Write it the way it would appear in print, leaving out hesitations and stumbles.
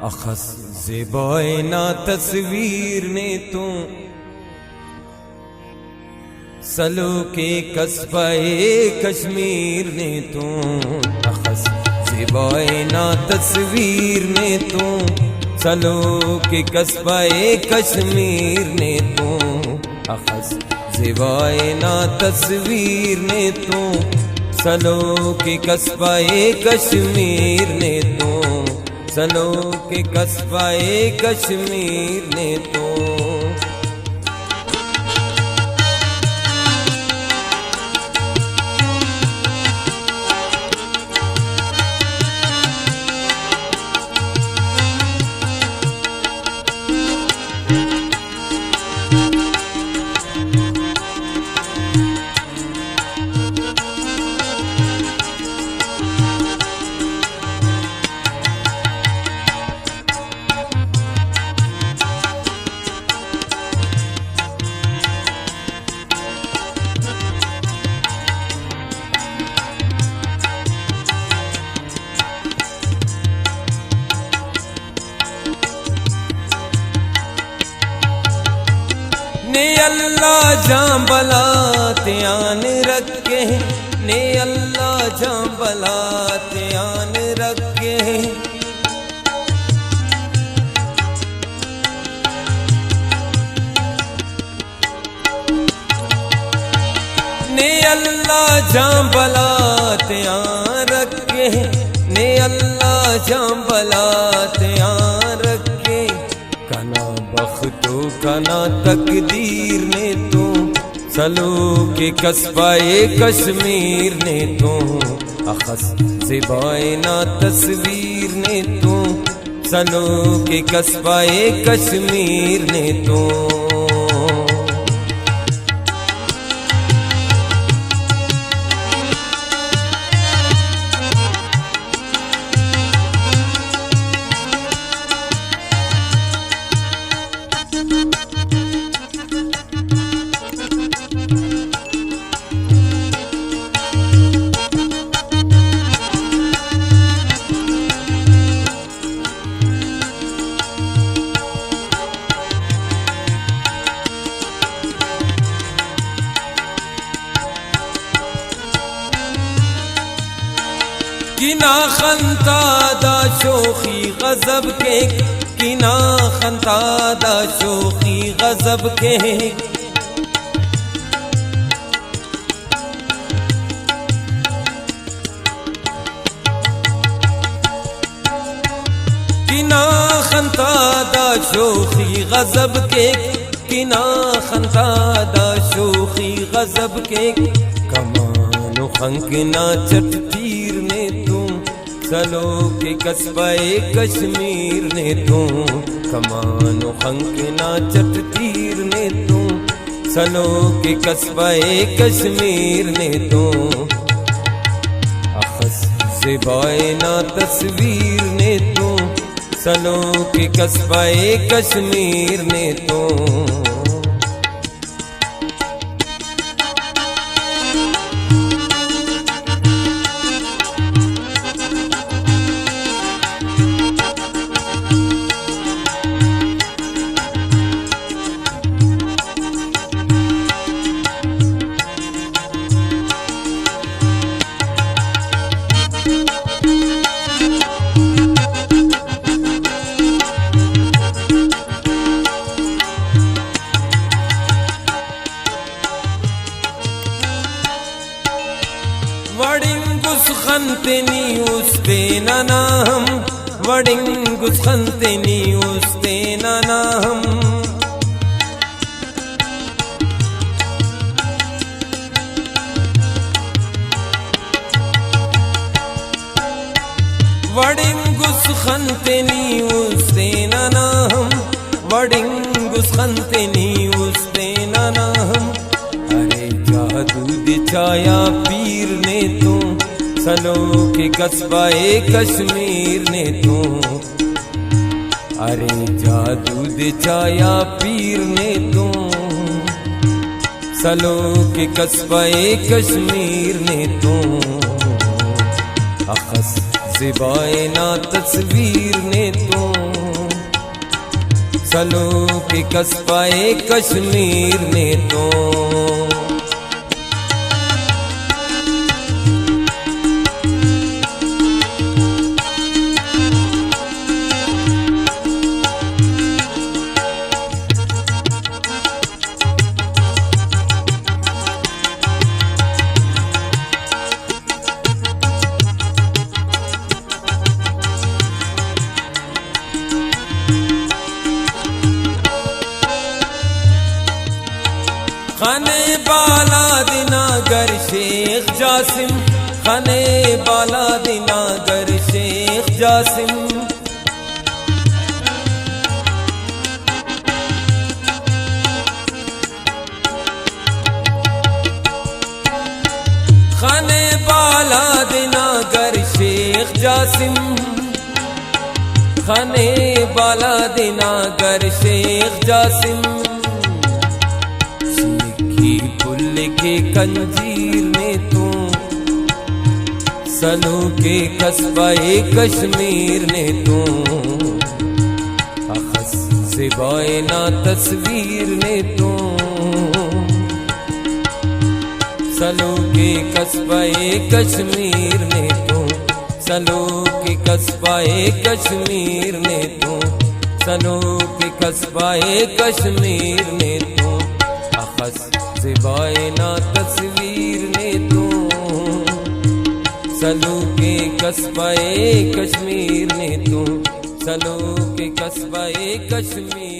अखस ज़ेबाए ना तस्वीर ने तू सलो के कस्बाए कश्मीर ने तू। अखस ज़ेबाए ना तस्वीर ने तू सलो के कस्बाए कश्मीर ने तू। अखस ज़ेबाए ना तस्वीर ने तू सलो के कस्बाए कश्मीर ने तू। सलो के कस्बाए कश्मीर ने तो। ने अल्लाह जां बला ध्यान रखे, ने अल्लाह जां बला ध्यान रखे। ने अल्लाह जां बला ध्यान रखे, ने अल्लाह जां बला ध्यान रखे। कना बख्तो कना तकदीर ने तू सलो के कस्बाए कश्मीर ने तू। अखस ज़ेबाए ना तस्वीर ने तू सलो के कस्बाए कश्मीर ने तू। किना खंतादा शोखी गजब के, किना खंतादा शोखी गजब के। किना खंतादा शोखी गजब के, किना खंतादा शोखी गजब के। कमानो खंकना चटतीर ने तू सलो के कस्बाए कश्मीर ने तू। कमानो खंकना चटतीर ने तू सलो के कस्बाए कश्मीर ने तू। अखस ज़ेबाए ना तस्वीर ने तू सलो के कस्बाए कश्मीर ने तू। वडिंगुस खंतनी उस्ते नाम, वडिंगुस खंतनी उस्ते नाम। वडिंगुस खंतनी उस्ते नाम, वडिंगुस खंतनी उस्ते नाम। अरे जादू दिखाया पीर ने तू सलो के कस्बाए कश्मीर ने तू। अरे जादू दिखाया पीर ने तू सलो के कस्बाए कश्मीर ने तू। अखस ज़िबाए ना तस्वीर ने तू सलूक कस्बाए कश्मीर ने तो खाने बाला दिनागर शेख जासिम, खाने बाला दिनागर शेख जासिम। खाने बाला दिनागर शेख जासिम, खाने बाला दिनागर शेख जासिम। पुल के कंजीर ने तू सलूके कस्बाए कश्मीर ने तू अखस ज़िबाए ना तस्वीर ने तू सलूके कस्बाए कश्मीर ने तू सलूके कस्बाए कश्मीर ने तू सलूके कस्बाए कश्मीर ने तू अखस ज़िबाए ना तस्वीर ने तू सलूके कस्बाए कश्मीर ने तू सलूके कस्बाए कश्मीर।